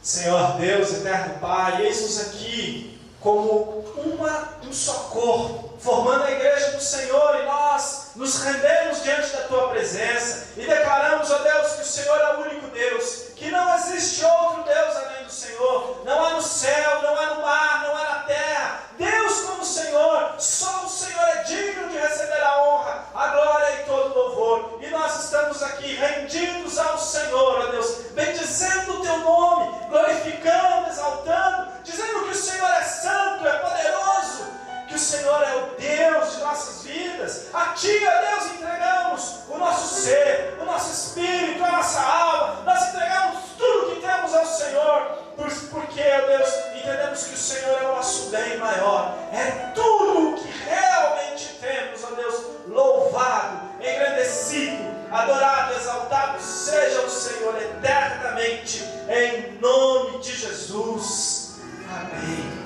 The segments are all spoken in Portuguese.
Senhor Deus, eterno Pai, eis-nos aqui como um só corpo, formando a igreja do Senhor, e nós nos rendemos diante da Tua presença e declaramos, ó Deus, que o Senhor é o único Deus, que não existe outro Deus além do Senhor, não há no céu, não há no mar, não há na terra, Deus como o Senhor, só o Senhor é digno de receber a honra, a glória e todo o louvor, e nós estamos aqui rendidos ao Senhor, ó Deus, bendizendo o Teu nome, glorificando, exaltando, dizendo que o Senhor é santo, é poderoso, que o Senhor é o Deus de nossas vidas. A Ti, ó Deus, entregamos o nosso ser, o nosso espírito, a nossa alma, nós entregamos tudo que temos ao Senhor, porque, ó Deus, entendemos que o Senhor é o nosso bem maior, é tudo o que realmente temos, ó Deus, louvado, engrandecido, adorado, exaltado seja o Senhor eternamente, em nome de Jesus. Amém.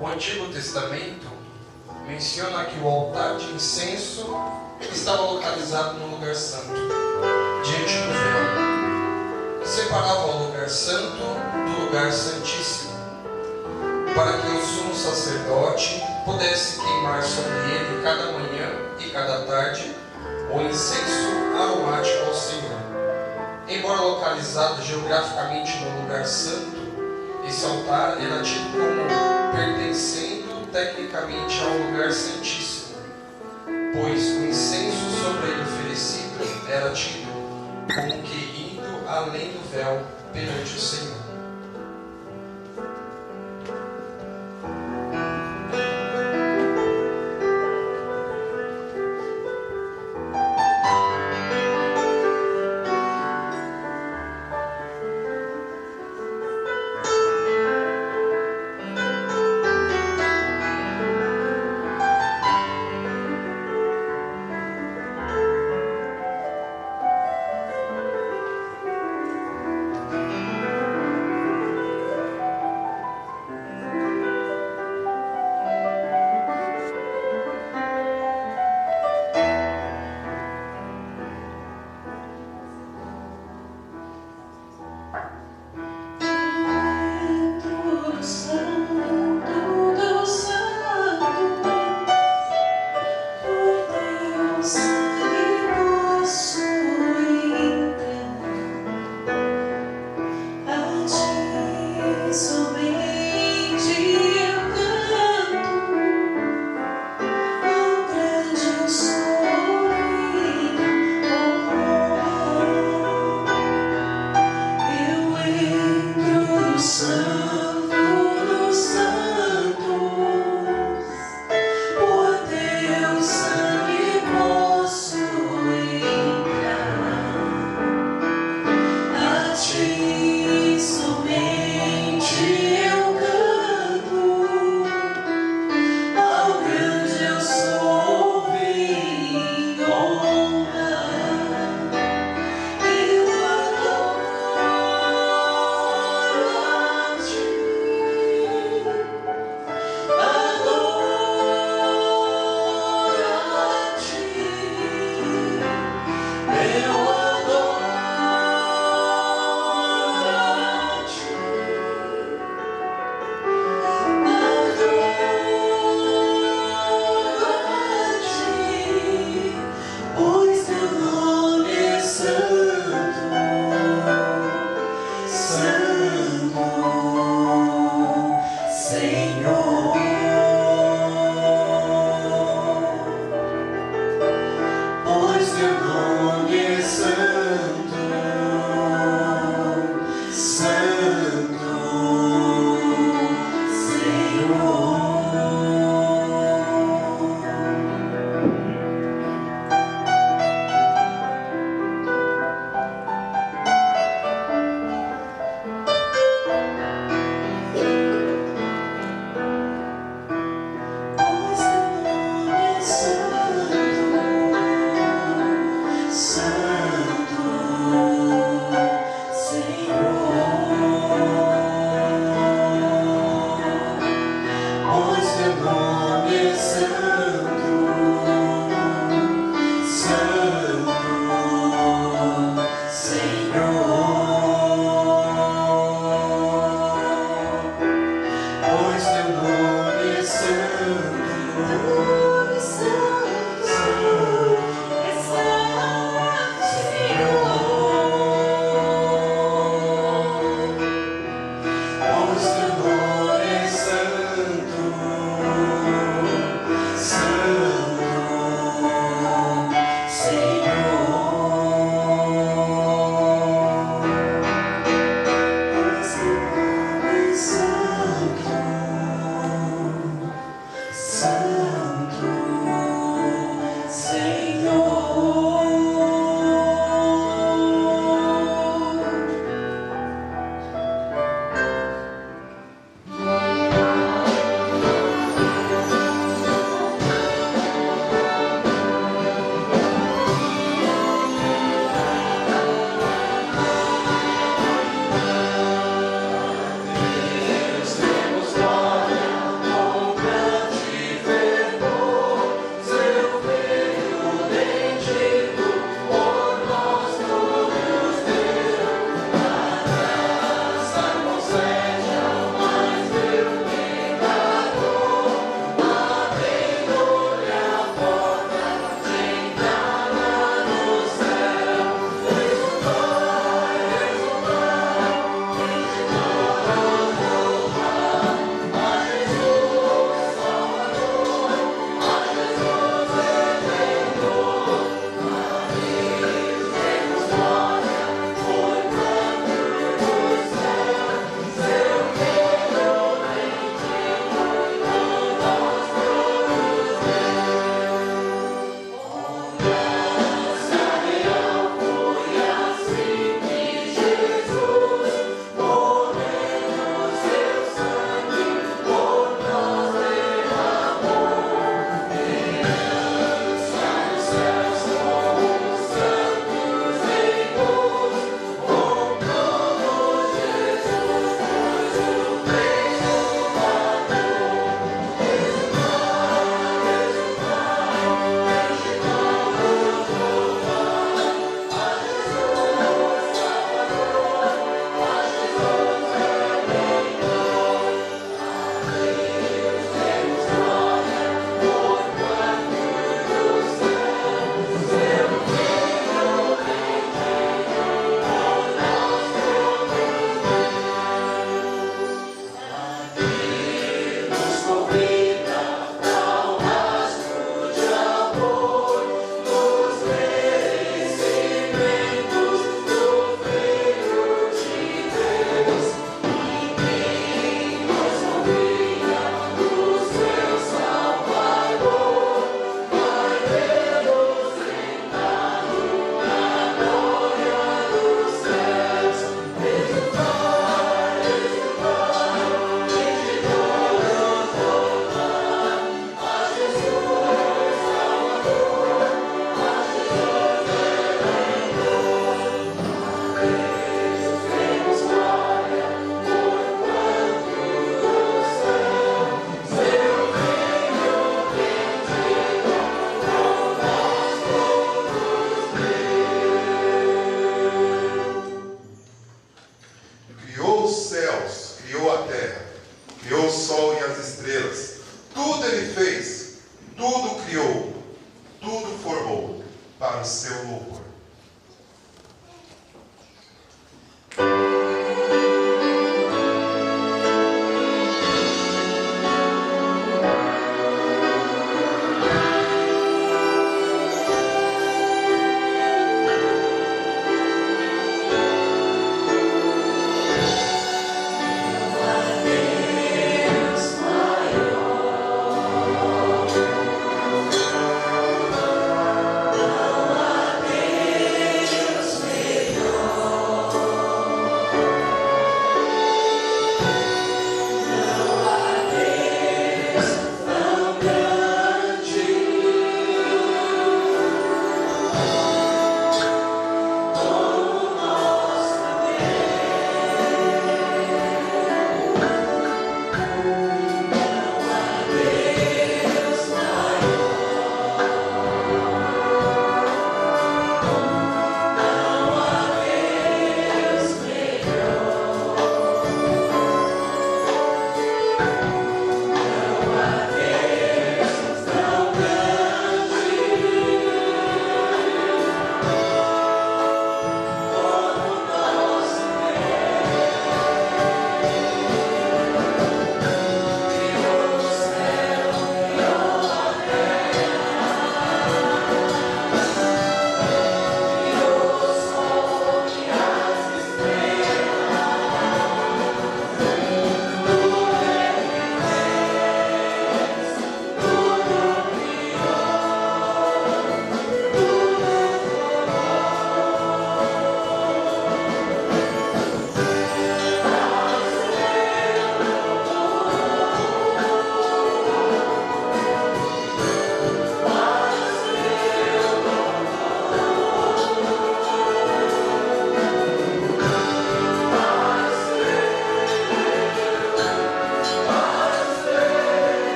O Antigo Testamento menciona que o altar de incenso estava localizado no lugar santo, diante do véu, que separava o lugar santo do lugar santíssimo, para que o sumo sacerdote pudesse queimar sobre ele cada manhã e cada tarde o incenso aromático ao Senhor. Embora localizado geograficamente no lugar santo, esse altar era tido como pertencendo tecnicamente ao lugar santíssimo, pois o incenso sobre ele oferecido era tido como que indo além do véu perante o Senhor.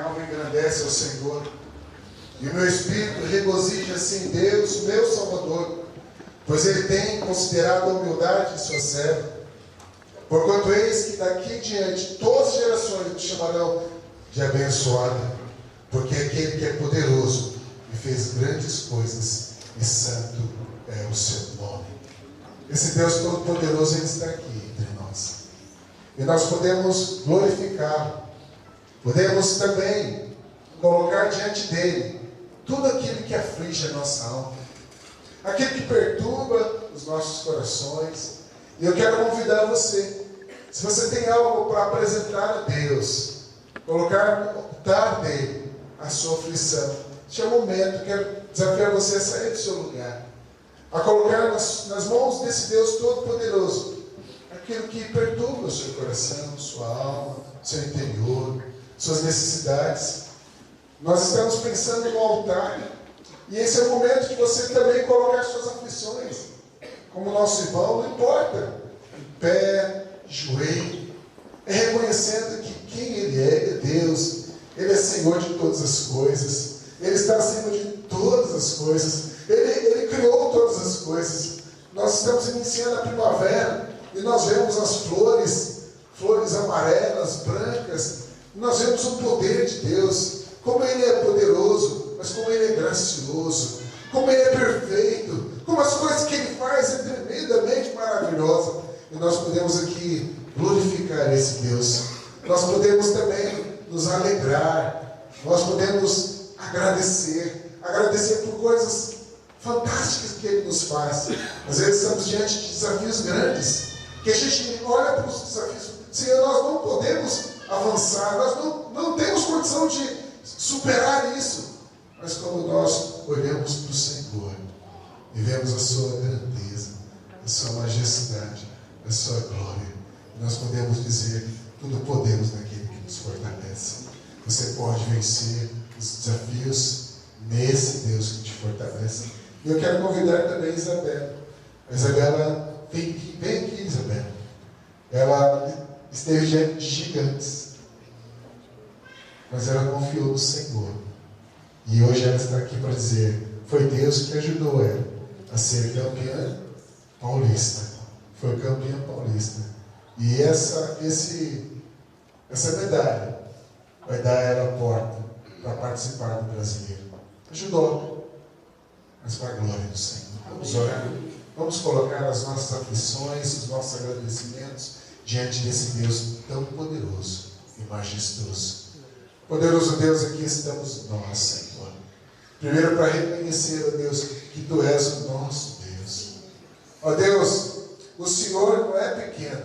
Minha alma engrandece ao Senhor, e o meu espírito regozija-se em Deus, meu Salvador, pois Ele tem considerado a humildade de sua serva. Porquanto eis que daqui em diante todas as gerações te chamarão de abençoada, porque aquele que é poderoso e fez grandes coisas, e santo é o seu nome. Esse Deus Todo-Poderoso, Ele está aqui entre nós. E nós podemos glorificá-lo. Podemos também colocar diante dEle tudo aquilo que aflige a nossa alma, aquilo que perturba os nossos corações. E eu quero convidar você, se você tem algo para apresentar a Deus, colocar no altar dele a sua aflição, este é o momento. Quero desafiar você a sair do seu lugar, a colocar nas mãos desse Deus Todo-Poderoso aquilo que perturba o seu coração, sua alma, seu interior, suas necessidades. Nós estamos pensando no altar, e esse é o momento de você também colocar suas aflições, como nosso irmão, não importa, em pé, joelho, é reconhecendo que quem Ele é Deus, Ele é Senhor de todas as coisas, Ele está acima de todas as coisas, Ele criou todas as coisas. Nós estamos iniciando a primavera, e nós vemos as flores amarelas, brancas, nós vemos o poder de Deus, como Ele é poderoso, mas como Ele é gracioso, como Ele é perfeito, como as coisas que Ele faz é tremendamente maravilhosa. E nós podemos aqui glorificar esse Deus. Nós podemos também nos alegrar, nós podemos agradecer por coisas fantásticas que Ele nos faz. Às vezes estamos diante de desafios grandes, que a gente olha para os desafios, Senhor, nós não podemos avançar, nós não temos condição de superar isso. Mas quando nós olhamos para o Senhor e vemos a sua grandeza, a sua majestade, a sua glória, nós podemos dizer: tudo podemos naquele que nos fortalece. Você pode vencer os desafios nesse Deus que te fortalece. E eu quero convidar também a Isabela. A Isabela, vem aqui, Isabela. Ela esteve diante de gigantes, mas ela confiou no Senhor. E hoje ela está aqui para dizer: foi Deus que ajudou ela a ser campeã paulista. Foi campeã paulista. E essa medalha vai dar a ela a porta para participar do brasileiro. Ajudou, mas para a glória do Senhor. Vamos orar. Vamos colocar as nossas aflições, os nossos agradecimentos diante desse Deus tão poderoso e majestoso. Poderoso Deus, aqui estamos nós, Senhor. Primeiro para reconhecer, ó Deus, que Tu és o nosso Deus. Ó Deus, o Senhor não é pequeno,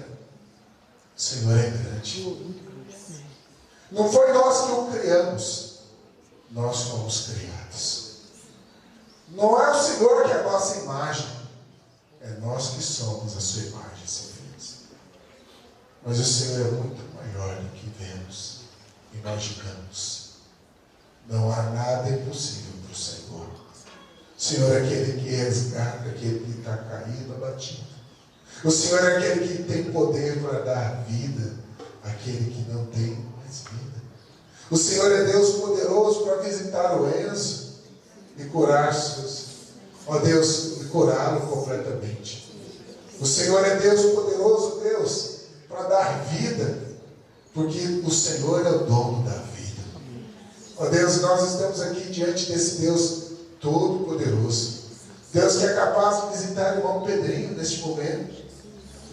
o Senhor é grande. Não foi nós que o criamos, nós fomos criados. Não é o Senhor que é a nossa imagem, é nós que somos a sua imagem e semelhança. Mas o Senhor é muito maior do que vemos, imaginamos. Não há nada impossível para o Senhor. O Senhor é aquele que resgata aquele que está caído, abatido. O Senhor é aquele que tem poder para dar vida àquele que não tem mais vida. O Senhor é Deus poderoso para visitar o Enzo e curar seus, ó Deus, e curá-lo completamente. O Senhor é Deus poderoso, Deus, para dar vida, porque o Senhor é o dono da vida. Ó Deus, nós estamos aqui diante desse Deus todo-poderoso, Deus que é capaz de visitar o irmão Pedrinho neste momento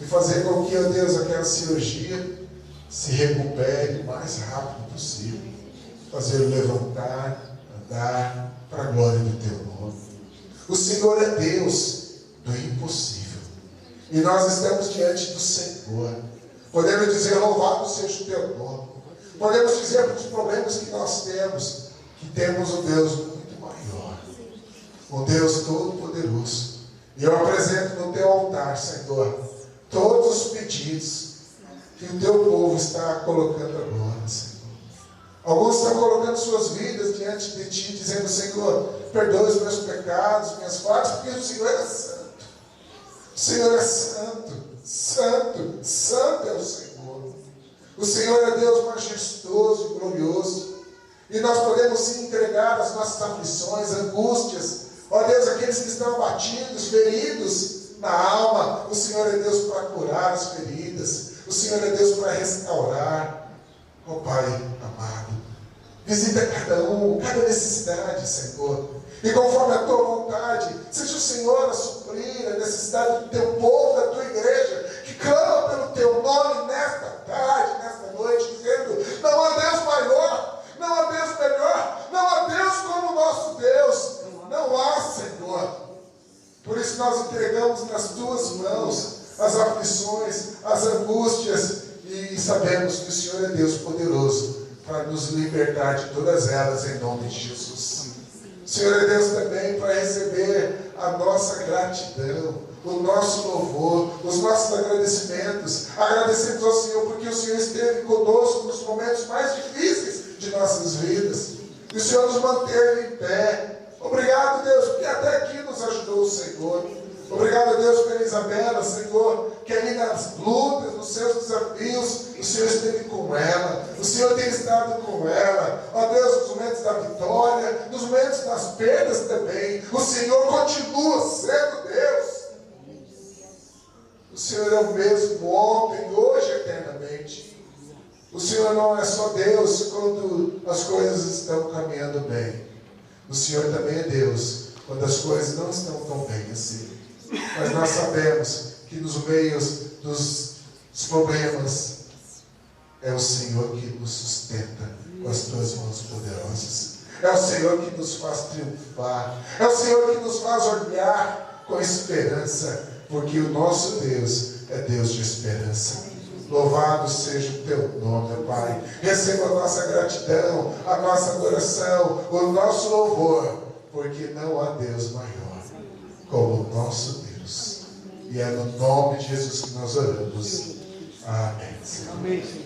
e fazer com que, ó Deus, aquela cirurgia se recupere o mais rápido possível, fazê-lo levantar, andar para a glória do Teu nome. O Senhor é Deus do impossível, e nós estamos diante do Senhor. Podemos dizer: louvado seja o Teu nome. Podemos dizer para os problemas que nós temos, que temos um Deus muito maior, um Deus todo-poderoso. E eu apresento no Teu altar, Senhor, todos os pedidos que o Teu povo está colocando agora, Senhor. Alguns estão colocando suas vidas diante de Ti, dizendo: Senhor, perdoe os meus pecados, minhas falhas, porque o Senhor é santo. O Senhor é santo, santo, santo é o Senhor. O Senhor é Deus majestoso e glorioso. E nós podemos sim entregar as nossas aflições, angústias. Ó Deus, aqueles que estão abatidos, feridos na alma, o Senhor é Deus para curar as feridas. O Senhor é Deus para restaurar. Ó Pai amado, visita cada um, cada necessidade, Senhor. E conforme a tua vontade, seja o Senhor a suprir a necessidade do teu povo, da tua igreja, que clama pelo teu nome nesta tarde, nesta noite, dizendo: não há Deus maior, não há Deus melhor, não há Deus como o nosso Deus. Não há, Senhor. Por isso nós entregamos nas tuas mãos as aflições, as angústias, e sabemos que o Senhor é Deus poderoso para nos libertar de todas elas, em nome de Jesus. O Senhor é Deus também para receber a nossa gratidão, o nosso louvor, os nossos agradecimentos. Agradecemos ao Senhor porque o Senhor esteve conosco nos momentos mais difíceis de nossas vidas. E o Senhor nos manteve em pé. Obrigado, Deus, porque até aqui nos ajudou o Senhor. Obrigado, Deus, pela Isabela, Senhor, que ali nas lutas, nos seus desafios, o Senhor esteve com ela. O Senhor tem estado com ela. Ó Deus, nos momentos da vitória, nos momentos das perdas também. O Senhor continua sendo Deus. O Senhor é o mesmo ontem, hoje, eternamente. O Senhor não é só Deus quando as coisas estão caminhando bem. O Senhor também é Deus quando as coisas não estão tão bem assim. Mas nós sabemos que nos meios dos problemas é o Senhor que nos sustenta com as tuas mãos poderosas. É o Senhor que nos faz triunfar. É o Senhor que nos faz olhar com esperança, porque o nosso Deus é Deus de esperança. Louvado seja o teu nome, Pai. Receba a nossa gratidão, a nossa adoração, o nosso louvor, porque não há Deus maior como o nosso Deus. E é no nome de Jesus que nós oramos. Amém. Amém.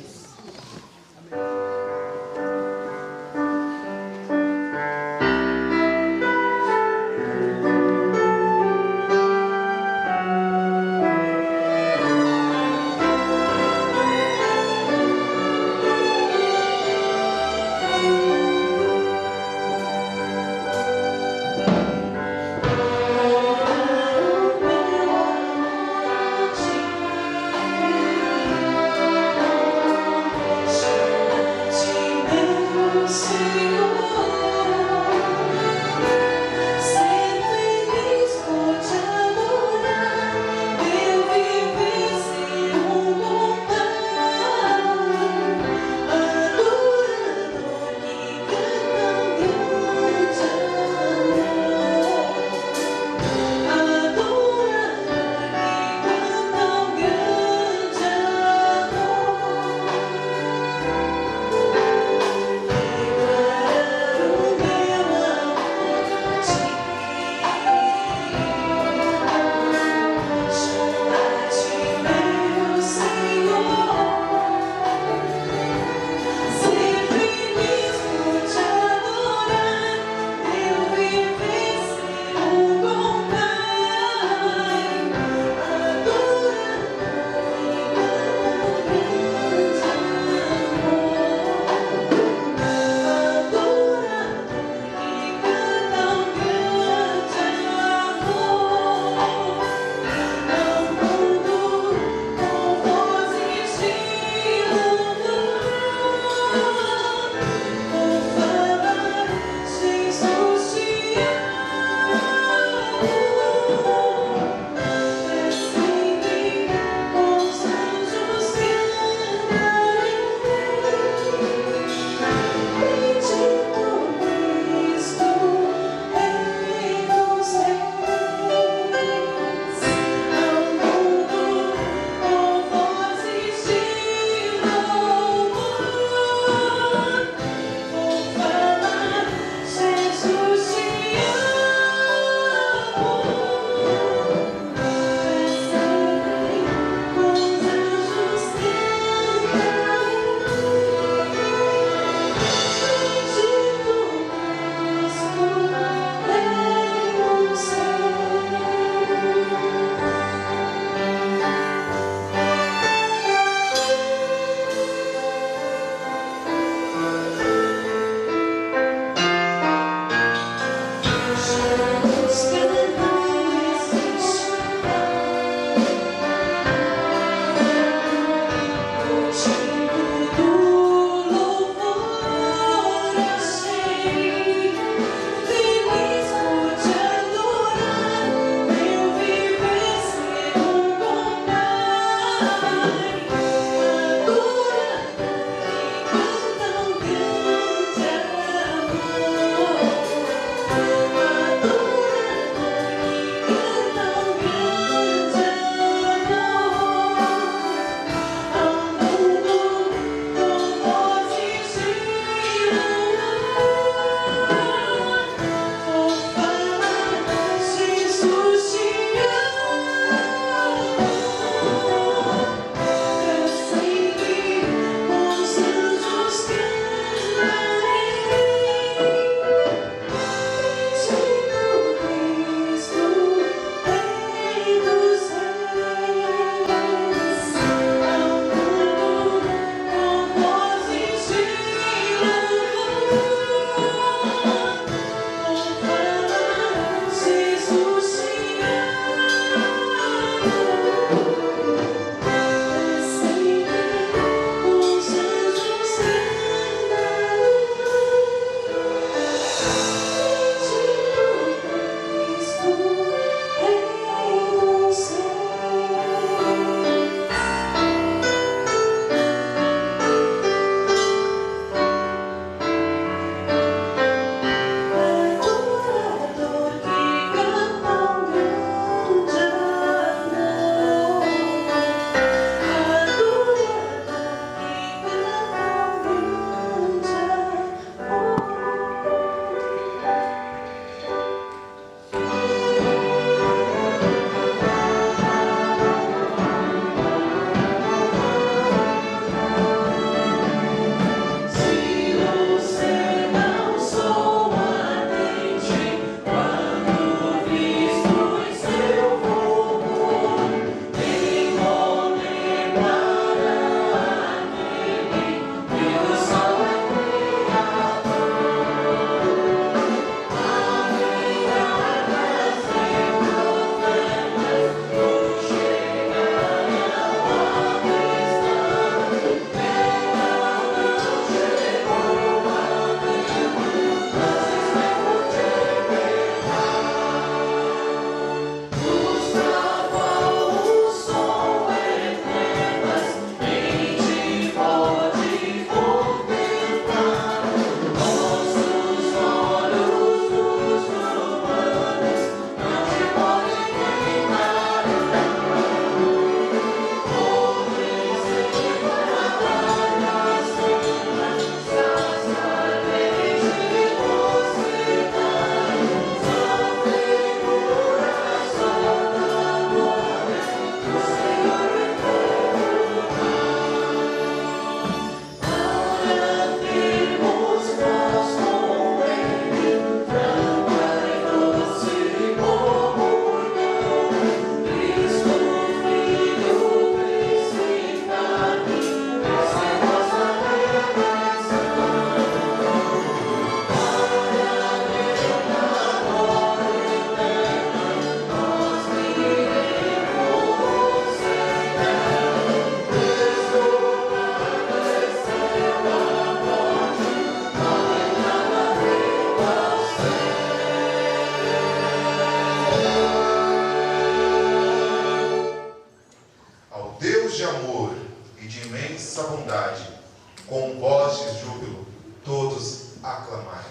aclamai.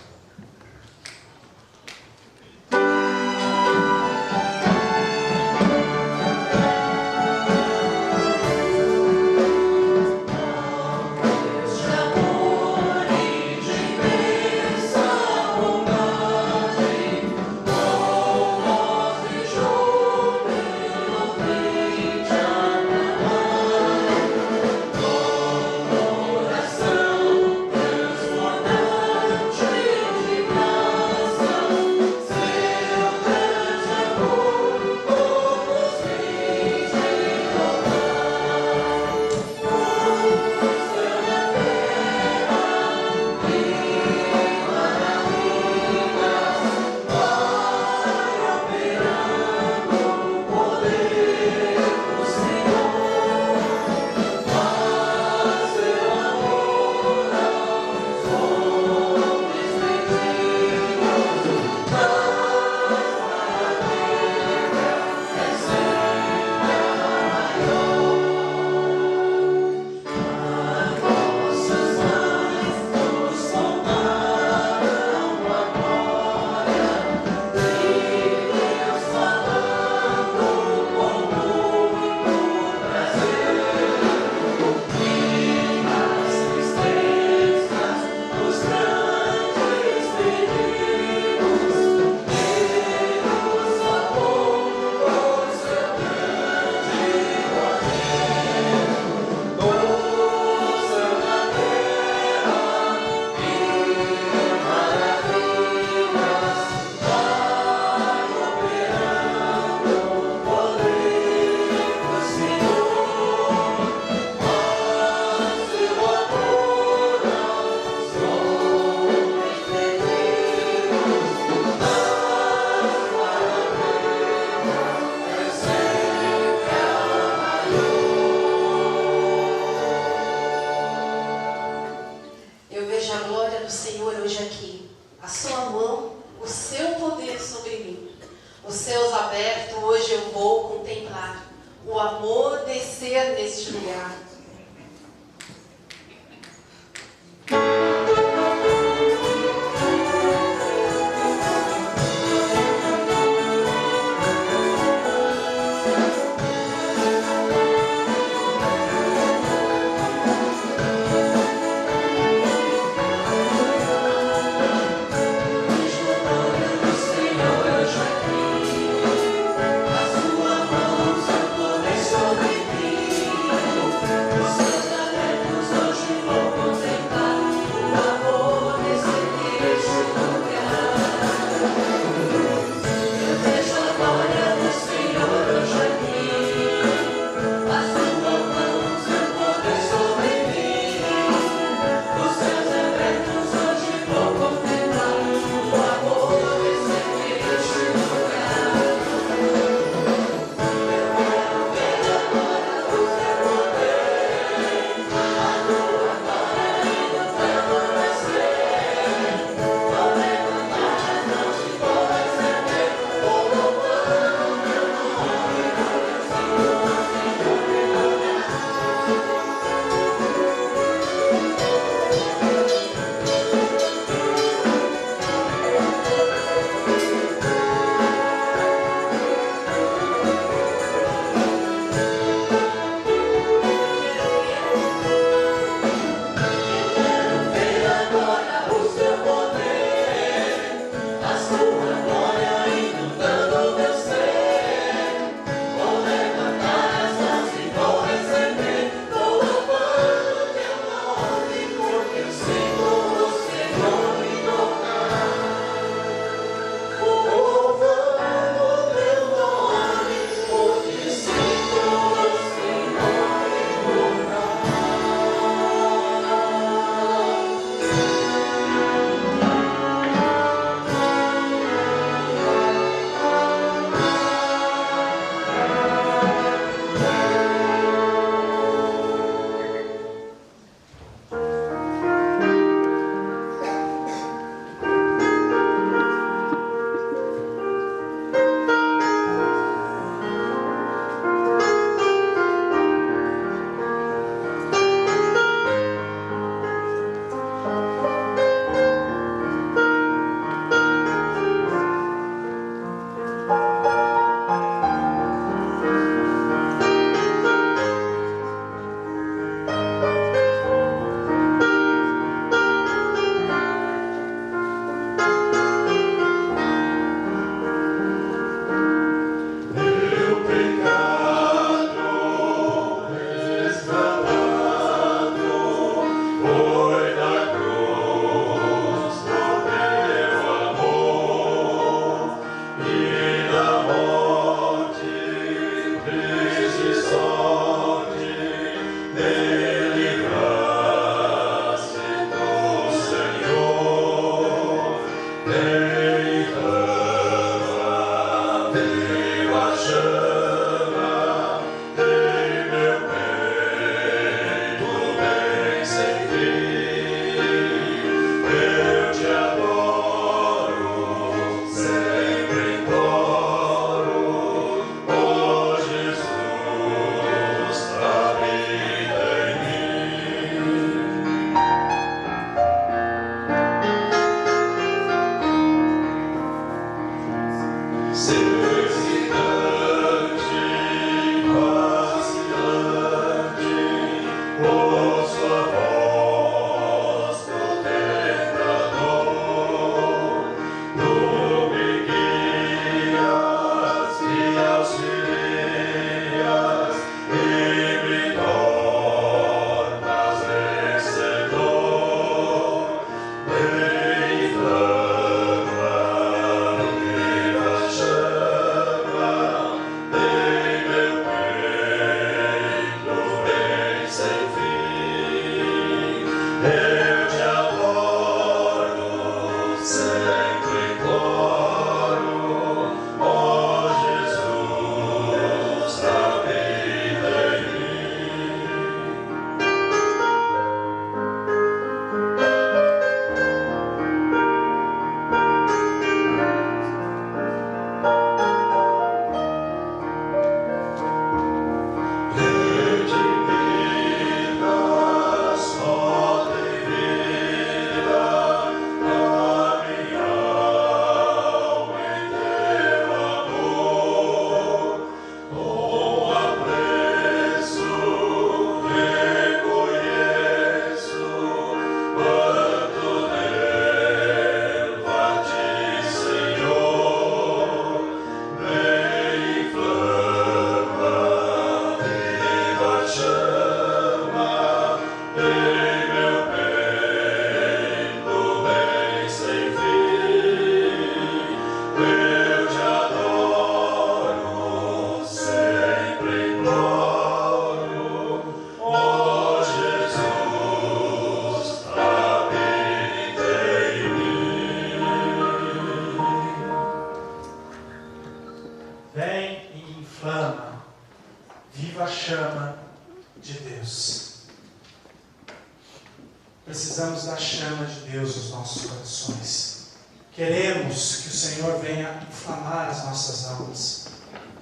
Queremos que o Senhor venha inflamar as nossas almas.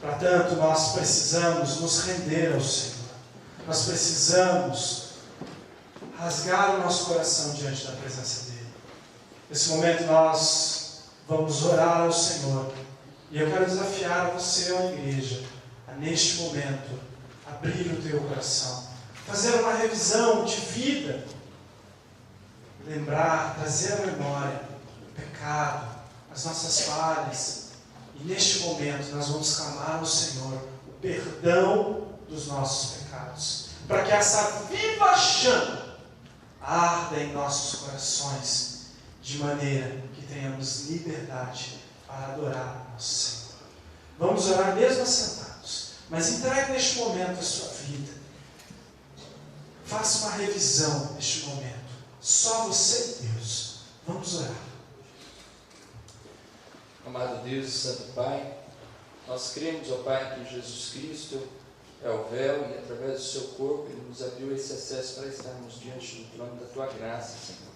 Para tanto, nós precisamos nos render ao Senhor. Nós precisamos rasgar o nosso coração diante da presença dEle. Nesse momento nós vamos orar ao Senhor. E eu quero desafiar você, ó igreja, a neste momento abrir o teu coração, fazer uma revisão de vida, lembrar, trazer à memória o pecado, as nossas falhas. E neste momento nós vamos clamar ao Senhor o perdão dos nossos pecados, para que essa viva chama arda em nossos corações, de maneira que tenhamos liberdade para adorar o nosso Senhor. Vamos orar mesmo assentados, mas entregue neste momento a sua vida. Faça uma revisão neste momento. Só você e Deus. Vamos orar. Amado Deus e Santo Pai, nós cremos, ó Pai, que Jesus Cristo é o véu e através do seu corpo Ele nos abriu esse acesso para estarmos diante do trono da Tua graça, Senhor.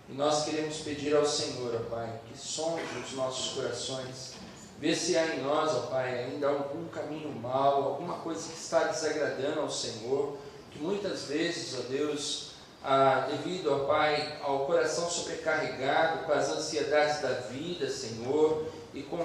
E nós queremos pedir ao Senhor, ó Pai, que sonde os nossos corações, vê se há em nós, ó Pai, ainda algum caminho mau, alguma coisa que está desagradando ao Senhor, que muitas vezes, ó Deus, devido, ó Pai, ao coração sobrecarregado com as ansiedades da vida, Senhor, e com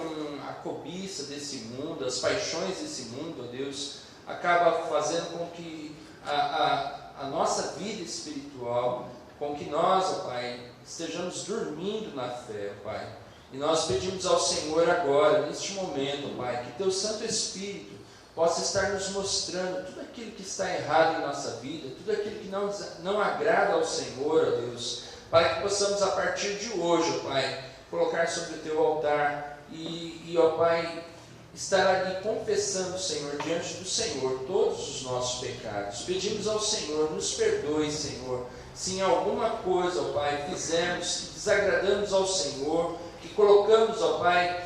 a cobiça desse mundo, as paixões desse mundo, ó Deus, acaba fazendo com que a nossa vida espiritual, com que nós, ó Pai, estejamos dormindo na fé, ó Pai. E nós pedimos ao Senhor agora, neste momento, ó Pai, que Teu Santo Espírito possa estar nos mostrando tudo aquilo que está errado em nossa vida, tudo aquilo que não agrada ao Senhor, ó Deus, para que possamos a partir de hoje, ó Pai, colocar sobre o Teu altar e ó Pai, estar ali confessando, Senhor, diante do Senhor, todos os nossos pecados. Pedimos ao Senhor, nos perdoe, Senhor, se em alguma coisa, ó Pai, fizemos, que desagradamos ao Senhor, que colocamos, ó Pai,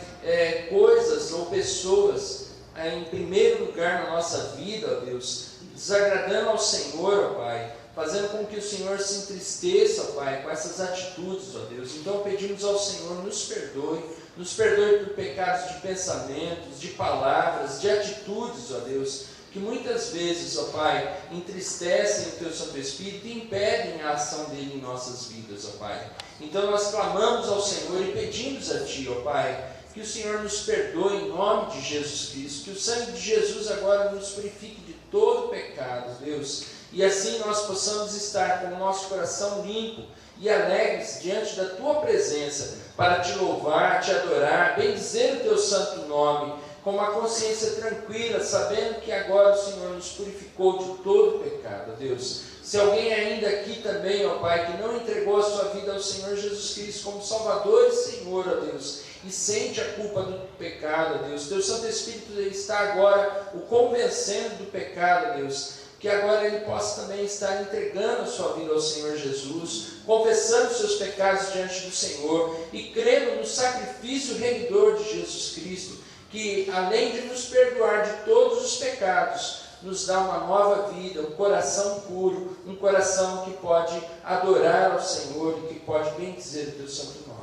coisas ou pessoas em primeiro lugar na nossa vida, ó Deus, desagradando ao Senhor, ó Pai, fazendo com que o Senhor se entristeça, ó Pai, com essas atitudes, ó Deus. Então pedimos ao Senhor, nos perdoe por pecados de pensamentos, de palavras, de atitudes, ó Deus, que muitas vezes, ó Pai, entristecem o Teu Santo Espírito e impedem a ação dele em nossas vidas, ó Pai. Então nós clamamos ao Senhor e pedimos a Ti, ó Pai, que o Senhor nos perdoe em nome de Jesus Cristo, que o sangue de Jesus agora nos purifique de todo pecado, Deus, e assim nós possamos estar com o nosso coração limpo e alegres diante da Tua presença, para Te louvar, Te adorar, bendizer o Teu santo nome, com uma consciência tranquila, sabendo que agora o Senhor nos purificou de todo pecado, Deus. Se alguém ainda aqui também, ó Pai, que não entregou a sua vida ao Senhor Jesus Cristo como Salvador e Senhor, ó Deus, e sente a culpa do pecado, ó Deus, Teu Santo Espírito está agora o convencendo do pecado, ó Deus, que agora ele possa também estar entregando a sua vida ao Senhor Jesus, confessando seus pecados diante do Senhor e crendo no sacrifício remidor de Jesus Cristo, que além de nos perdoar de todos os pecados, nos dá uma nova vida, um coração puro, um coração que pode adorar ao Senhor e que pode bendizer o Teu santo nome.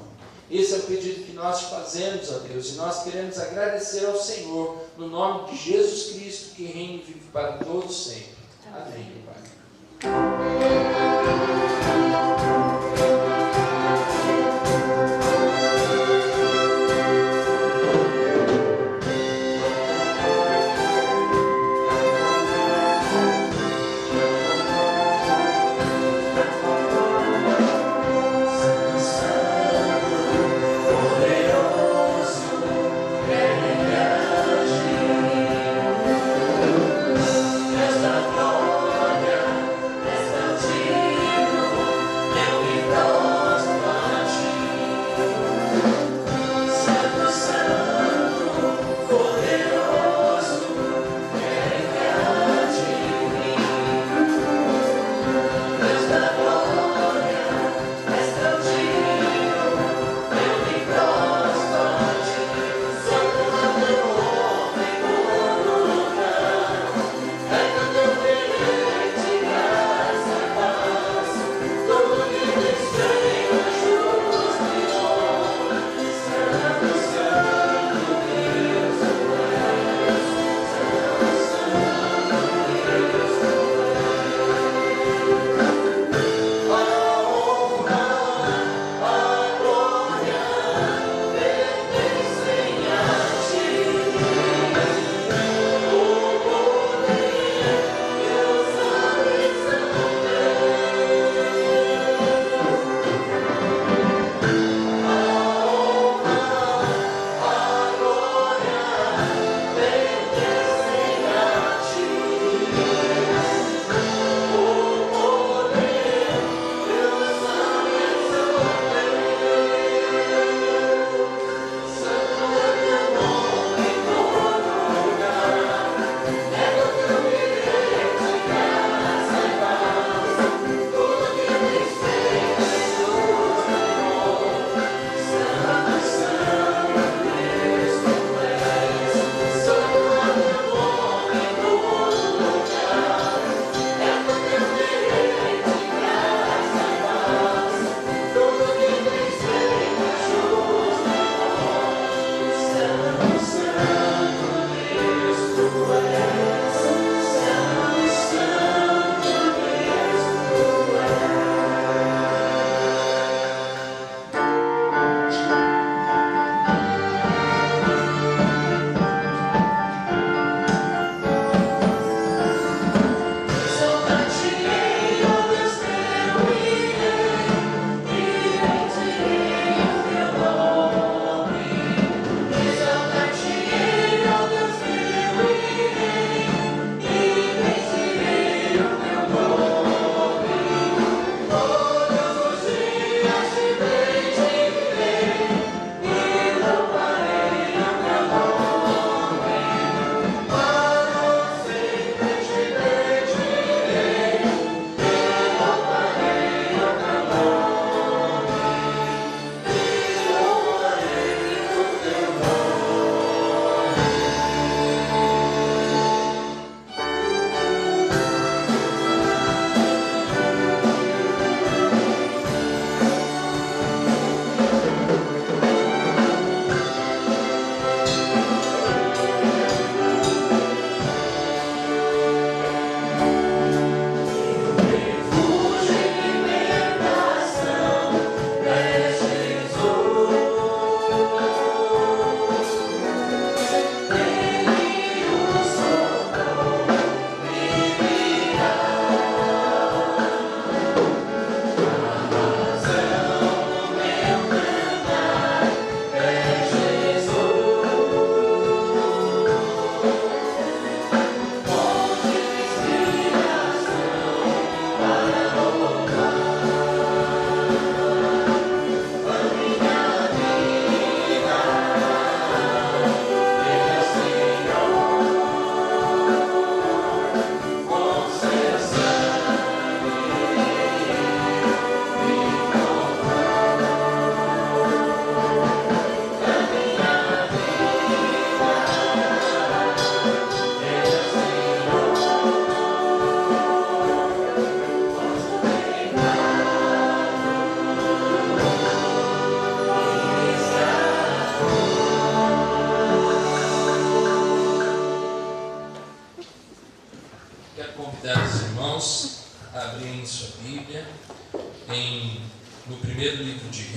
Esse é o pedido que nós fazemos, ó Deus, e nós queremos agradecer ao Senhor, no nome de Jesus Cristo, que reina e vive para todos sempre. Amém, Pai.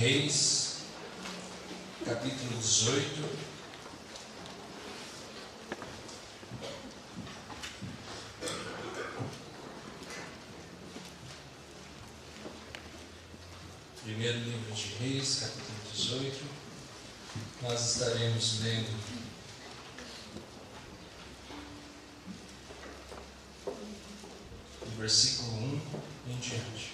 Reis, capítulo 18. Primeiro livro de Reis, capítulo 18. Nós estaremos lendo do versículo 1 em diante.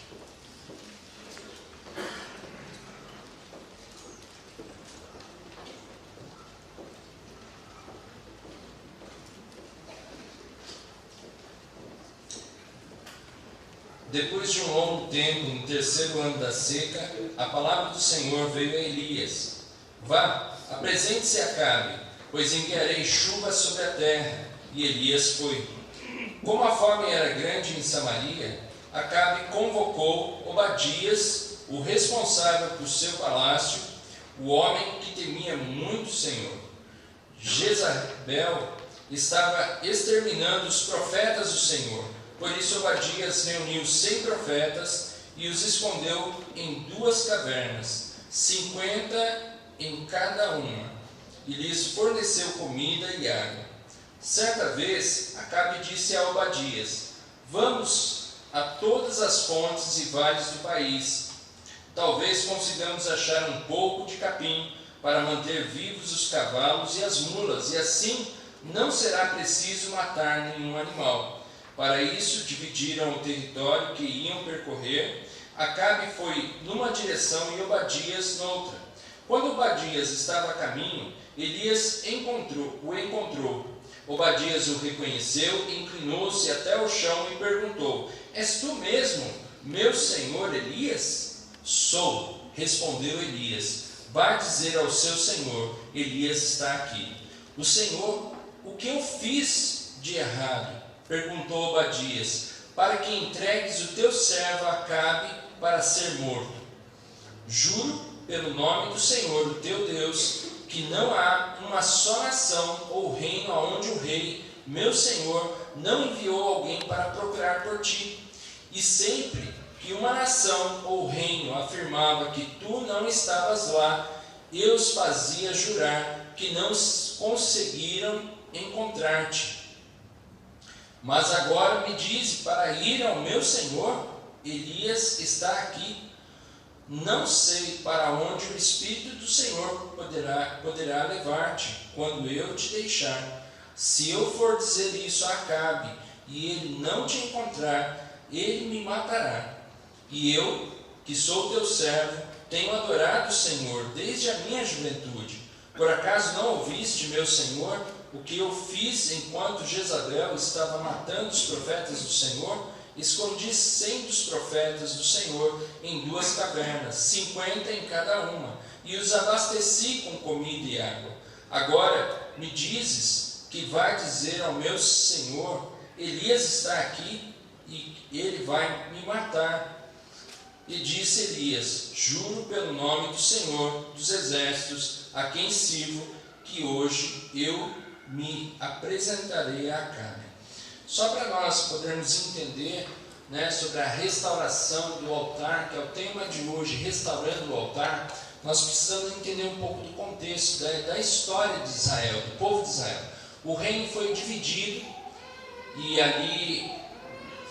Depois de um longo tempo, no terceiro ano da seca, a palavra do Senhor veio a Elias: Vá, apresente-se a Acabe, pois enviarei chuva sobre a terra. E Elias foi. Como a fome era grande em Samaria, Acabe convocou Obadias, o responsável por seu palácio, o homem que temia muito o Senhor. Jezabel estava exterminando os profetas do Senhor. Por isso Obadias reuniu 100 profetas e os escondeu em 2 cavernas, 50 em cada uma, e lhes forneceu comida e água. Certa vez, Acabe disse a Obadias: Vamos a todas as fontes e vales do país. Talvez consigamos achar um pouco de capim para manter vivos os cavalos e as mulas, e assim não será preciso matar nenhum animal. Para isso, dividiram o território que iam percorrer. Acabe foi numa direção e Obadias noutra. Quando Obadias estava a caminho, Elias o encontrou. Obadias o reconheceu, inclinou-se até o chão e perguntou: És tu mesmo, meu senhor Elias? Sou, respondeu Elias. Vá dizer ao seu senhor: Elias está aqui. O Senhor, o que eu fiz de errado? Perguntou Obadias: para que entregues o teu servo Acabe para ser morto. Juro pelo nome do Senhor, o teu Deus, que não há uma só nação ou reino aonde o rei, meu senhor, não enviou alguém para procurar por ti. E sempre que uma nação ou reino afirmava que tu não estavas lá, eu os fazia jurar que não conseguiram encontrar-te. Mas agora me dize para ir ao meu senhor: Elias está aqui. Não sei para onde o Espírito do Senhor poderá levar-te quando eu te deixar. Se eu for dizer isso a Acabe e ele não te encontrar, ele me matará. E eu, que sou teu servo, tenho adorado o Senhor desde a minha juventude. Por acaso não ouviste, meu senhor, o que eu fiz enquanto Jezabel estava matando os profetas do Senhor? Escondi 100 dos profetas do Senhor em 2 cavernas, 50 em cada uma, e os abasteci com comida e água. Agora me dizes que vai dizer ao meu senhor: Elias está aqui e ele vai me matar. E disse Elias: Juro pelo nome do Senhor dos exércitos, a quem sirvo, que hoje eu me apresentarei a Acabe. Só para nós podermos entender, sobre a restauração do altar, que é o tema de hoje, restaurando o altar, nós precisamos entender um pouco do contexto da história de Israel, do povo de Israel. O reino foi dividido, e ali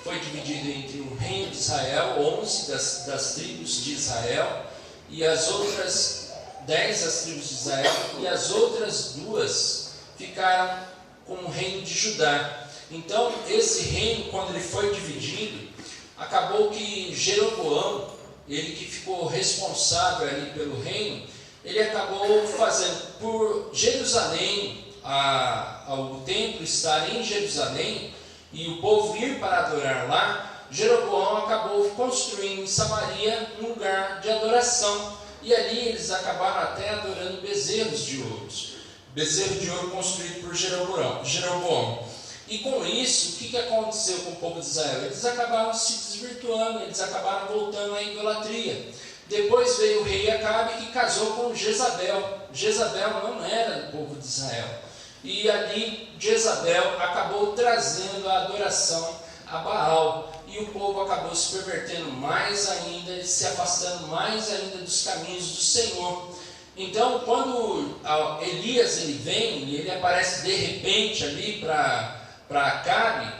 foi dividido entre o reino de Israel, 11 das tribos de Israel, e as outras 10 das tribos de Israel, e as outras 2 ficaram com o reino de Judá. Então, esse reino, quando ele foi dividido, acabou que Jeroboão, ele que ficou responsável ali pelo reino, ele acabou fazendo por Jerusalém, o templo estar em Jerusalém, e o povo ir para adorar lá. Jeroboão acabou construindo em Samaria um lugar de adoração, e ali eles acabaram até adorando bezerros de ouro. Bezerro de ouro construído por Jeroboão. E com isso, o que aconteceu com o povo de Israel? Eles acabaram se desvirtuando, eles acabaram voltando à idolatria. Depois veio o rei Acabe, que casou com Jezabel. Jezabel não era do povo de Israel. E ali Jezabel acabou trazendo a adoração a Baal. E e o povo acabou se pervertendo mais ainda, se afastando mais ainda dos caminhos do Senhor. Então, quando Elias ele vem e ele aparece de repente ali para Acabe,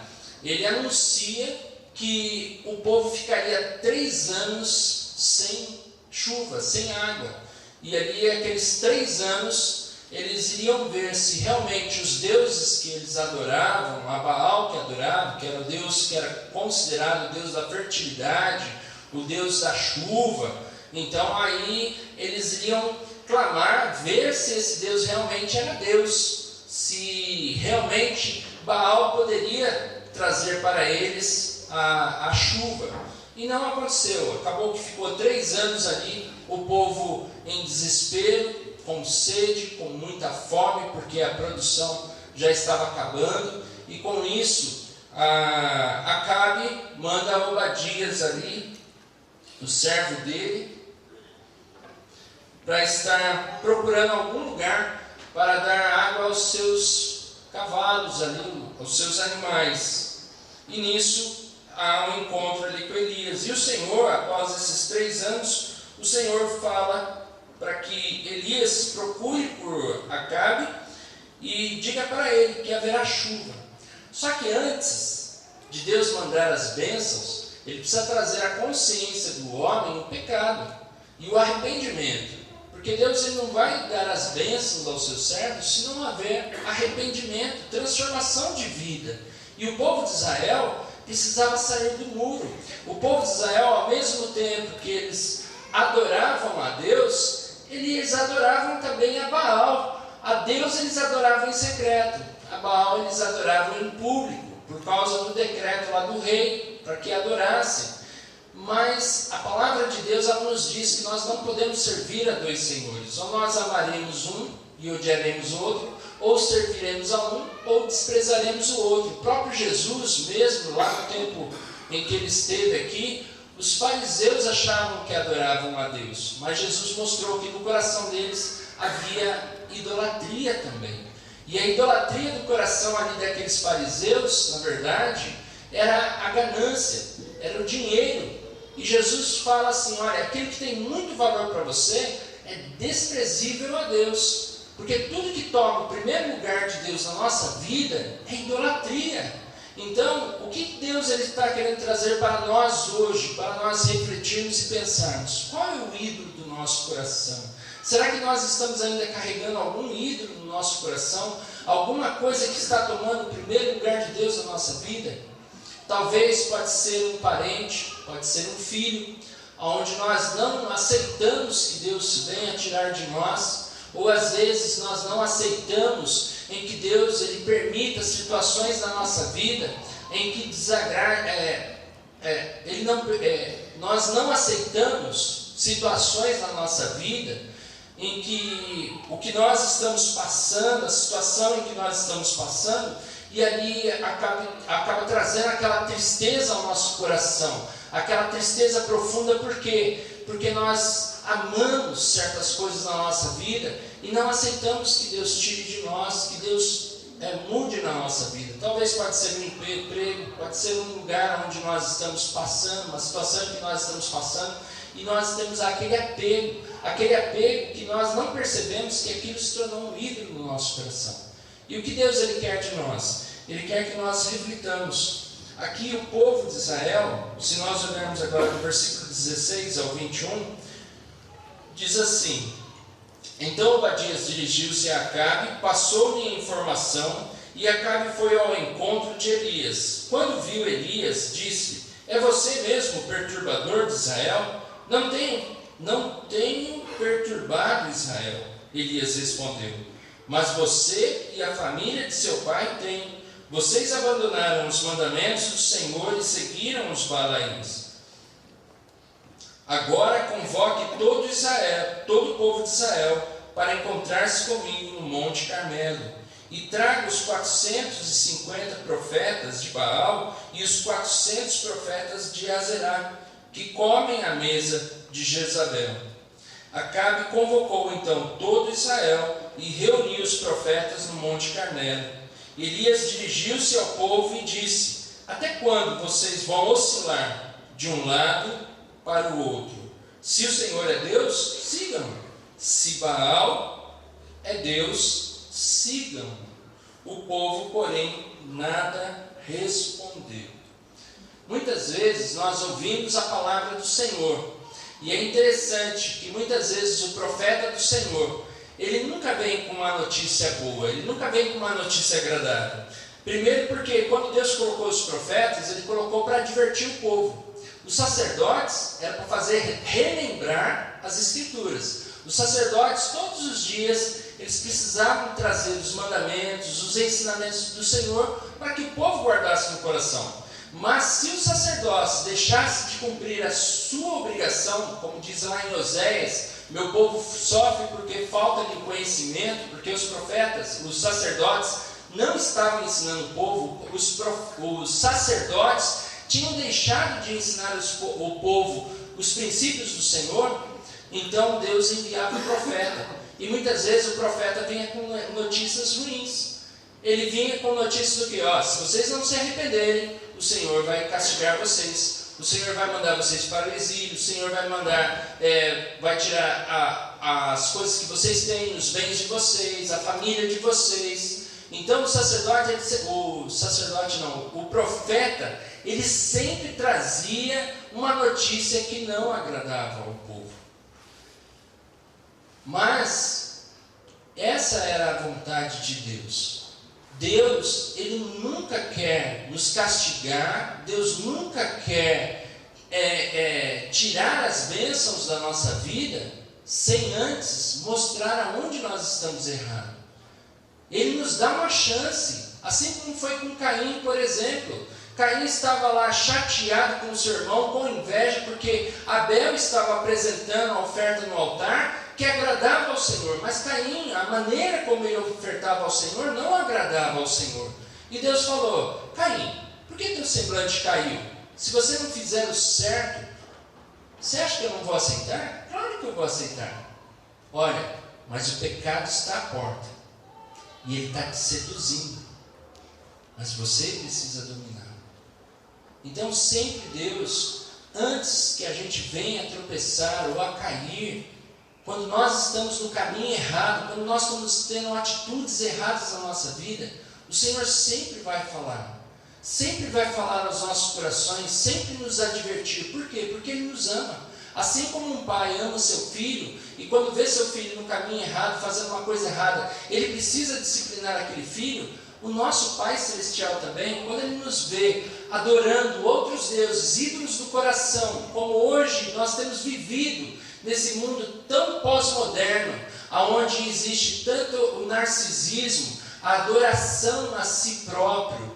ele anuncia que o povo ficaria 3 anos sem chuva, sem água. E ali, aqueles 3 anos, eles iriam ver se realmente os deuses que eles adoravam, a Baal que adoravam, que era o Deus que era considerado o Deus da fertilidade, o Deus da chuva, então aí eles iriam clamar, ver se esse Deus realmente era Deus, se realmente Baal poderia trazer para eles a chuva. E não aconteceu, acabou que ficou 3 anos ali, o povo em desespero, com sede, com muita fome, porque a produção já estava acabando, e com isso, Acabe manda Obadias ali, o servo dele, para estar procurando algum lugar para dar água aos seus cavalos ali, aos seus animais. E nisso há um encontro ali com Elias. E o Senhor, após esses 3 anos, o Senhor fala para que Elias procure por Acabe e diga para ele que haverá chuva. Só que antes de Deus mandar as bênçãos, ele precisa trazer à consciência do homem o pecado e o arrependimento. Porque Deus ele não vai dar as bênçãos aos seus servos se não houver arrependimento, transformação de vida. E o povo de Israel precisava sair do muro. O povo de Israel, ao mesmo tempo que eles adoravam a Deus, eles adoravam também a Baal. A Deus eles adoravam em secreto, a Baal eles adoravam em público, por causa do decreto lá do rei, para que adorassem. Mas a palavra de Deus ela nos diz que nós não podemos servir a 2 senhores. Ou nós amaremos um e odiaremos o outro, ou serviremos a um, ou desprezaremos o outro. O próprio Jesus mesmo, lá no tempo em que ele esteve aqui, os fariseus achavam que adoravam a Deus, mas Jesus mostrou que no coração deles havia idolatria também. E a idolatria do coração ali daqueles fariseus, na verdade, era a ganância, era o dinheiro. E Jesus fala assim, olha, aquele que tem muito valor para você é desprezível a Deus, porque tudo que toma o primeiro lugar de Deus na nossa vida é idolatria. Então, o que Deus está querendo trazer para nós hoje, para nós refletirmos e pensarmos? Qual é o ídolo do nosso coração? Será que nós estamos ainda carregando algum ídolo no nosso coração? Alguma coisa que está tomando o primeiro lugar de Deus na nossa vida? Talvez pode ser um parente, pode ser um filho, onde nós não aceitamos que Deus venha tirar de nós, ou às vezes nós não aceitamos em que Deus ele permita situações na nossa vida em que nós não aceitamos situações na nossa vida em que o que nós estamos passando, a situação em que nós estamos passando, e ali acaba trazendo aquela tristeza ao nosso coração, aquela tristeza profunda. Por quê? Porque nós amamos certas coisas na nossa vida e não aceitamos que Deus tire de nós, que Deus mude na nossa vida. Talvez pode ser um emprego, pode ser um lugar onde nós estamos passando, uma situação em que nós estamos passando, e nós temos aquele apego que nós não percebemos que aquilo se tornou um ídolo no nosso coração. E o que Deus ele quer de nós? Ele quer que nós reflitamos. Aqui o povo de Israel, se nós olharmos agora do versículo 16 ao 21, diz assim: então Obadias dirigiu-se a Acabe, passou-lhe a informação, e Acabe foi ao encontro de Elias. Quando viu Elias, disse: é você mesmo o perturbador de Israel? Não tenho perturbado Israel. Elias respondeu: mas você e a família de seu pai têm. Vocês abandonaram os mandamentos do Senhor e seguiram os Balaíns. Agora convoque todo Israel, todo o povo de Israel, para encontrar-se comigo no Monte Carmelo, e traga os 450 profetas de Baal e os 400 profetas de Azerá, que comem à mesa de Jezabel. Acabe convocou então todo Israel e reuniu os profetas no Monte Carmelo. Elias dirigiu-se ao povo e disse: até quando vocês vão oscilar de um lado para o outro? Se o Senhor é Deus, sigam. Se Baal é Deus, sigam. O povo, porém, nada respondeu. Muitas vezes nós ouvimos a palavra do Senhor, e é interessante que muitas vezes o profeta do Senhor, ele nunca vem com uma notícia boa, ele nunca vem com uma notícia agradável. Primeiro porque quando Deus colocou os profetas, ele colocou para divertir o povo. Os sacerdotes era para fazer relembrar as Escrituras. Os sacerdotes, todos os dias, eles precisavam trazer os mandamentos, os ensinamentos do Senhor, para que o povo guardasse no coração. Mas se o sacerdócio deixasse de cumprir a sua obrigação, como diz lá em Oséias, meu povo sofre porque falta de conhecimento, porque os profetas, os sacerdotes, não estavam ensinando o povo, os sacerdotes tinham deixado de ensinar o povo os princípios do Senhor, então Deus enviava o profeta. E muitas vezes o profeta vinha com notícias ruins. Ele vinha com notícias do que? Se vocês não se arrependerem, o Senhor vai castigar vocês. O Senhor vai mandar vocês para o exílio. O Senhor vai mandar, vai tirar as coisas que vocês têm, os bens de vocês, a família de vocês. Então o profeta, ele sempre trazia uma notícia que não agradava ao povo. Mas essa era a vontade de Deus. Deus, ele nunca quer nos castigar, Deus nunca quer tirar as bênçãos da nossa vida sem antes mostrar aonde nós estamos errando. Ele nos dá uma chance, assim como foi com Caim, por exemplo. Caim estava lá chateado com o seu irmão, com inveja, porque Abel estava apresentando a oferta no altar, que agradava ao Senhor, mas Caim, a maneira como ele ofertava ao Senhor, não agradava ao Senhor. E Deus falou: Caim, por que teu semblante caiu? Se você não fizer o certo, você acha que eu não vou aceitar? Claro que eu vou aceitar. Olha, mas o pecado está à porta, e ele está te seduzindo, mas você precisa dominar. Então sempre Deus, antes que a gente venha a tropeçar ou a cair, quando nós estamos no caminho errado, quando nós estamos tendo atitudes erradas na nossa vida, o Senhor sempre vai falar aos nossos corações, sempre nos advertir. Por quê? Porque Ele nos ama. Assim como um pai ama seu filho, e quando vê seu filho no caminho errado, fazendo uma coisa errada, ele precisa disciplinar aquele filho, o nosso Pai Celestial também, quando Ele nos vê adorando outros deuses, ídolos do coração, como hoje nós temos vivido, nesse mundo tão pós-moderno, onde existe tanto o narcisismo, a adoração a si próprio,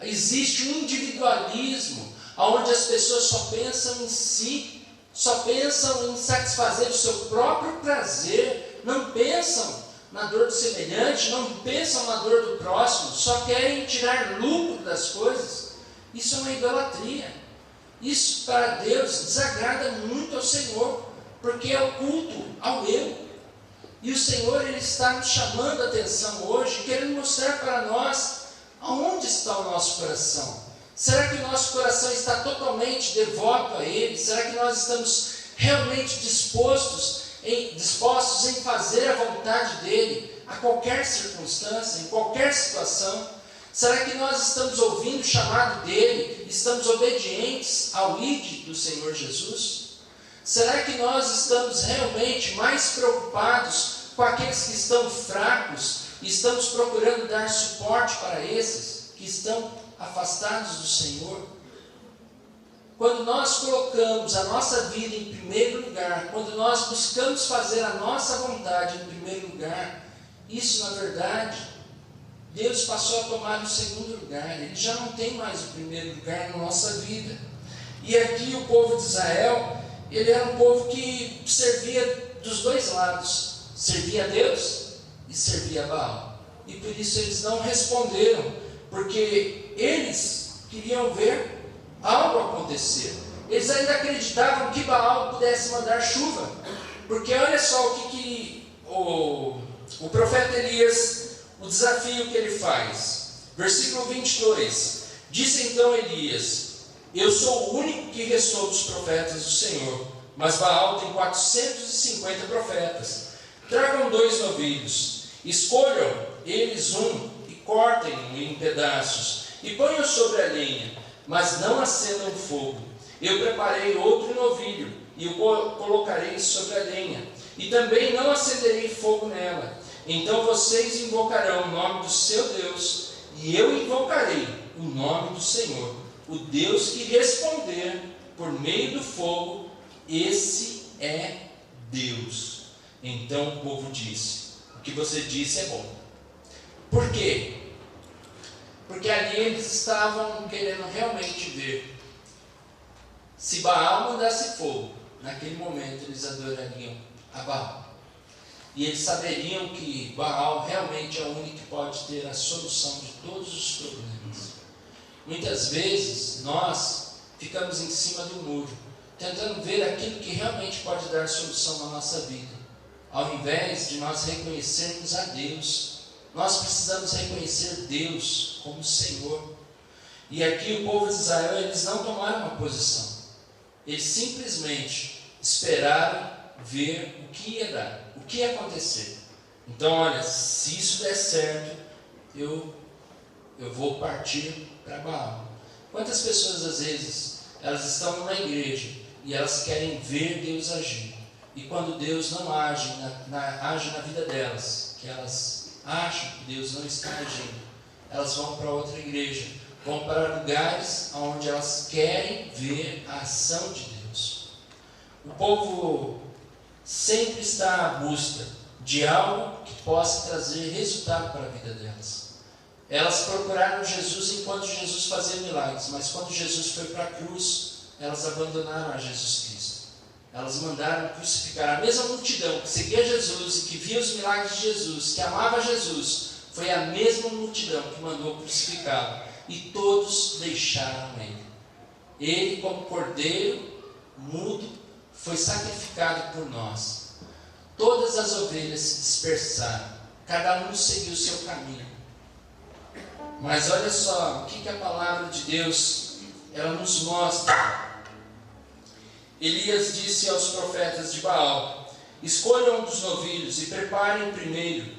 existe um individualismo, onde as pessoas só pensam em si, só pensam em satisfazer o seu próprio prazer, não pensam na dor do semelhante, não pensam na dor do próximo, só querem tirar lucro das coisas. Isso é uma idolatria. Isso para Deus desagrada muito ao Senhor, porque é o culto ao eu. E o Senhor, Ele está nos chamando a atenção hoje, querendo mostrar para nós aonde está o nosso coração. Será que o nosso coração está totalmente devoto a Ele? Será que nós estamos realmente dispostos em fazer a vontade dEle a qualquer circunstância, em qualquer situação? Será que nós estamos ouvindo o chamado dEle, estamos obedientes ao ID do Senhor Jesus? Será que nós estamos realmente mais preocupados com aqueles que estão fracos e estamos procurando dar suporte para esses que estão afastados do Senhor? Quando nós colocamos a nossa vida em primeiro lugar, quando nós buscamos fazer a nossa vontade em primeiro lugar, isso na verdade, Deus passou a tomar o segundo lugar. Ele já não tem mais o primeiro lugar na nossa vida. E aqui o povo de Israel, ele era um povo que servia dos dois lados, servia a Deus e servia a Baal. E por isso eles não responderam, porque eles queriam ver algo acontecer. Eles ainda acreditavam que Baal pudesse mandar chuva, porque olha só o que o profeta Elias, o desafio que ele faz. Versículo 22: Disse então Elias: eu sou o único que restou dos profetas do Senhor, mas Baal tem 450 profetas. Tragam 2 novilhos, escolham eles um e cortem-no em pedaços, e ponham sobre a lenha, mas não acendam fogo. Eu preparei outro novilho, e o colocarei sobre a lenha, e também não acenderei fogo nela. Então vocês invocarão o nome do seu Deus, e eu invocarei o nome do Senhor, o Deus que responder por meio do fogo, esse é Deus. Então o povo disse: o que você disse é bom. Por quê? Porque ali eles estavam querendo realmente ver. Se Baal mandasse fogo, naquele momento eles adorariam a Baal. E eles saberiam que Baal realmente é o único que pode ter a solução de todos os problemas. Muitas vezes nós ficamos em cima do muro, tentando ver aquilo que realmente pode dar solução na nossa vida, ao invés de nós reconhecermos a Deus. Nós precisamos reconhecer Deus como Senhor. E aqui o povo de Israel, eles não tomaram uma posição. Eles simplesmente esperaram ver o que ia dar, o que ia acontecer. Então, olha, se isso der certo, eu vou partir para Baal. Quantas pessoas às vezes, elas estão numa igreja e elas querem ver Deus agir. E quando Deus não age na vida delas, que elas acham que Deus não está agindo, elas vão para outra igreja, vão para lugares onde elas querem ver a ação de Deus. O povo sempre está à busca de algo que possa trazer resultado para a vida delas. Elas procuraram Jesus enquanto Jesus fazia milagres, mas quando Jesus foi para a cruz, elas abandonaram a Jesus Cristo. Elas mandaram crucificar. A mesma multidão que seguia Jesus e que via os milagres de Jesus, que amava Jesus, foi a mesma multidão que mandou crucificá-lo. E todos deixaram ele. Ele, como cordeiro mudo, foi sacrificado por nós. Todas as ovelhas se dispersaram, cada um seguiu o seu caminho. Mas olha só, o que a palavra de Deus ela nos mostra. Elias disse aos profetas de Baal: escolham um dos novilhos e preparem o primeiro.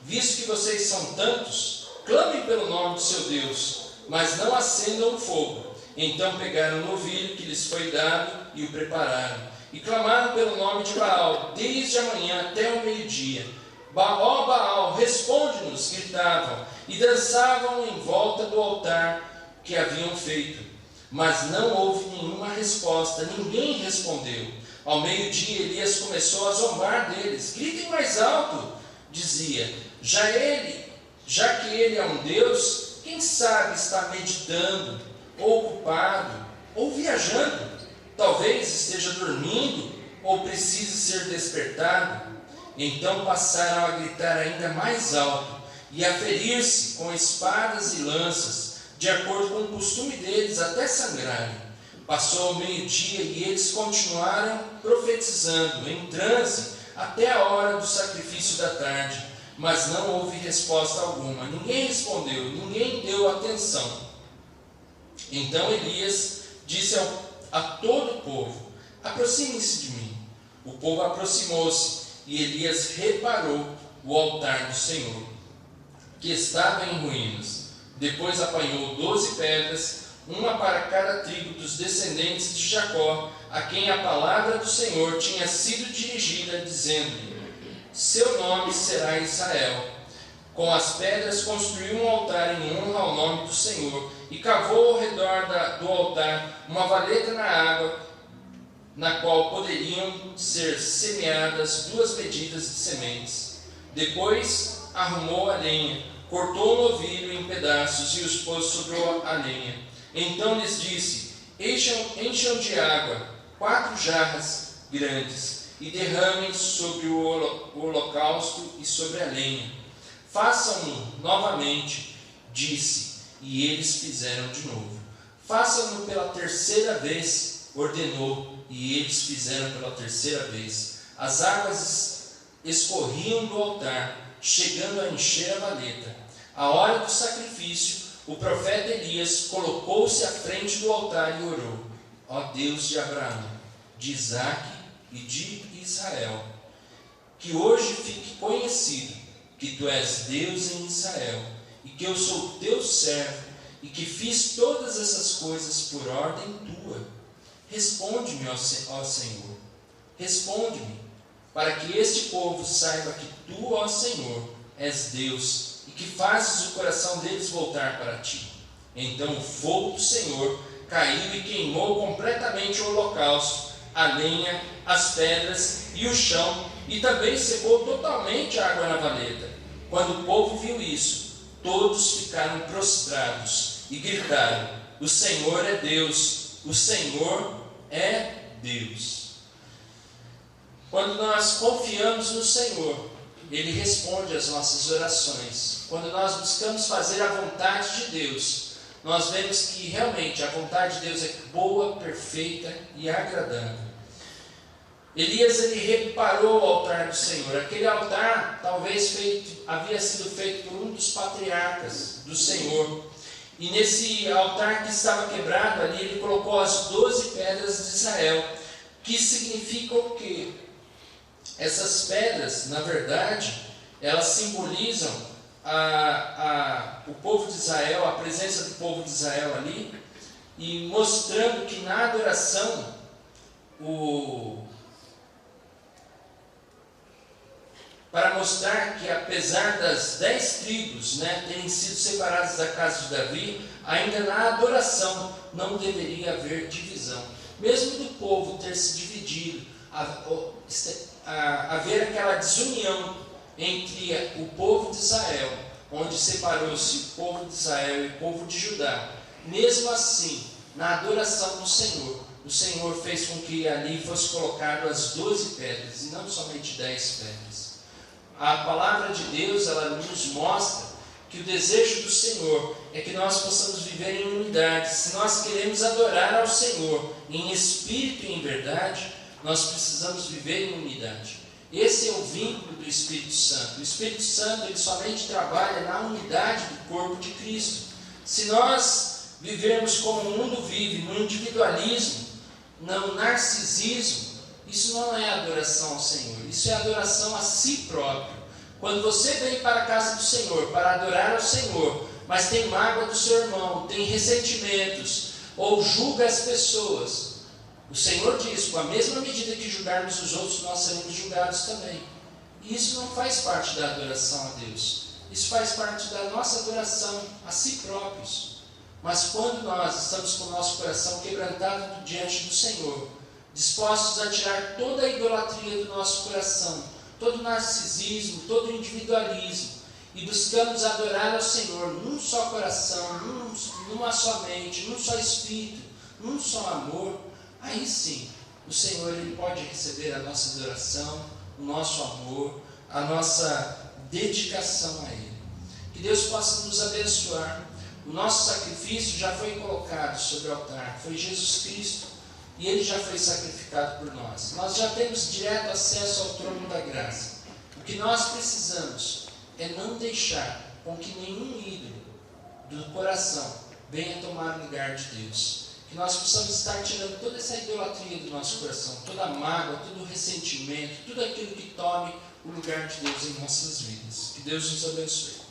Visto que vocês são tantos, clamem pelo nome do seu Deus, mas não acendam o fogo. Então pegaram o novilho que lhes foi dado e o prepararam, e clamaram pelo nome de Baal, desde a manhã até o meio-dia. Ó Baal, responde-nos, gritavam, e dançavam em volta do altar que haviam feito. Mas não houve nenhuma resposta, ninguém respondeu. Ao meio-dia Elias começou a zombar deles. Gritem mais alto, dizia, já que ele é um Deus, quem sabe está meditando, ou ocupado, ou viajando. Talvez esteja dormindo, ou precise ser despertado. Então passaram a gritar ainda mais alto, e a ferir-se com espadas e lanças, de acordo com o costume deles, até sangrarem. Passou o meio-dia e eles continuaram profetizando, em transe, até a hora do sacrifício da tarde. Mas não houve resposta alguma. Ninguém respondeu, ninguém deu atenção. Então Elias disse a todo o povo: aproximem-se de mim. O povo aproximou-se, e Elias reparou o altar do Senhor, que estava em ruínas. Depois apanhou 12 pedras, uma para cada tribo dos descendentes de Jacó, a quem a palavra do Senhor tinha sido dirigida, dizendo-lhe: seu nome será Israel. Com as pedras construiu um altar em honra ao nome do Senhor, e cavou ao redor do altar uma valeta na água, na qual poderiam ser semeadas 2 medidas de sementes. Depois arrumou a lenha, cortou o novilho em pedaços e os pôs sobre a lenha. Então lhes disse: encham de água 4 jarras grandes e derramem sobre o holocausto e sobre a lenha. Façam-no novamente, disse, e eles fizeram de novo. Façam-no pela 3ª vez, ordenou, e eles fizeram pela 3ª vez. As águas escorriam do altar, chegando a encher a valeta. A hora do sacrifício, o profeta Elias colocou-se à frente do altar e orou: ó Deus de Abraão, de Isaque e de Israel, que hoje fique conhecido que tu és Deus em Israel, e que eu sou teu servo, e que fiz todas essas coisas por ordem tua. Responde-me, ó Senhor, responde-me, para que este povo saiba que tu, ó Senhor, és Deus, e que fazes o coração deles voltar para ti. Então o fogo do Senhor caiu e queimou completamente o holocausto, a lenha, as pedras e o chão, e também secou totalmente a água na valeta. Quando o povo viu isso, todos ficaram prostrados e gritaram: o Senhor é Deus, o Senhor é Deus. Quando nós confiamos no Senhor, Ele responde às nossas orações. Quando nós buscamos fazer a vontade de Deus, nós vemos que realmente a vontade de Deus é boa, perfeita e agradável. Elias, ele reparou o altar do Senhor. Aquele altar talvez havia sido feito por um dos patriarcas do Senhor. E nesse altar que estava quebrado ali, ele colocou as 12 pedras de Israel, que significam o quê? Essas pedras, na verdade, elas simbolizam o povo de Israel, a presença do povo de Israel ali, e mostrando que na adoração, para mostrar que apesar das 10 tribos terem sido separadas da casa de Davi, ainda na adoração não deveria haver divisão. Mesmo do povo ter se dividido, haver aquela desunião entre o povo de Israel, onde separou-se o povo de Israel e o povo de Judá, mesmo assim, na adoração do Senhor, o Senhor fez com que ali fosse colocado as 12 pedras, e não somente 10 pedras. A palavra de Deus, ela nos mostra que o desejo do Senhor é que nós possamos viver em unidade. Se nós queremos adorar ao Senhor em espírito e em verdade, nós precisamos viver em unidade. Esse é o vínculo do Espírito Santo. O Espírito Santo, ele somente trabalha na unidade do corpo de Cristo. Se nós vivermos como o mundo vive, no individualismo, no narcisismo, isso não é adoração ao Senhor, isso é adoração a si próprio. Quando você vem para a casa do Senhor para adorar ao Senhor, mas tem mágoa do seu irmão, tem ressentimentos, ou julga as pessoas, o Senhor diz: com a mesma medida que julgarmos os outros, nós seremos julgados também. E isso não faz parte da adoração a Deus, isso faz parte da nossa adoração a si próprios. Mas quando nós estamos com o nosso coração quebrantado diante do Senhor, dispostos a tirar toda a idolatria do nosso coração, todo o narcisismo, todo o individualismo, e buscamos adorar ao Senhor num só coração, numa só mente, num só espírito, num só amor, aí sim, o Senhor, ele pode receber a nossa adoração, o nosso amor, a nossa dedicação a Ele. Que Deus possa nos abençoar. O nosso sacrifício já foi colocado sobre o altar, foi Jesus Cristo, e Ele já foi sacrificado por nós. Nós já temos direto acesso ao trono da graça. O que nós precisamos é não deixar com que nenhum ídolo do coração venha tomar o lugar de Deus. Que nós possamos estar tirando toda essa idolatria do nosso coração, toda a mágoa, todo o ressentimento, tudo aquilo que tome o lugar de Deus em nossas vidas. Que Deus nos abençoe.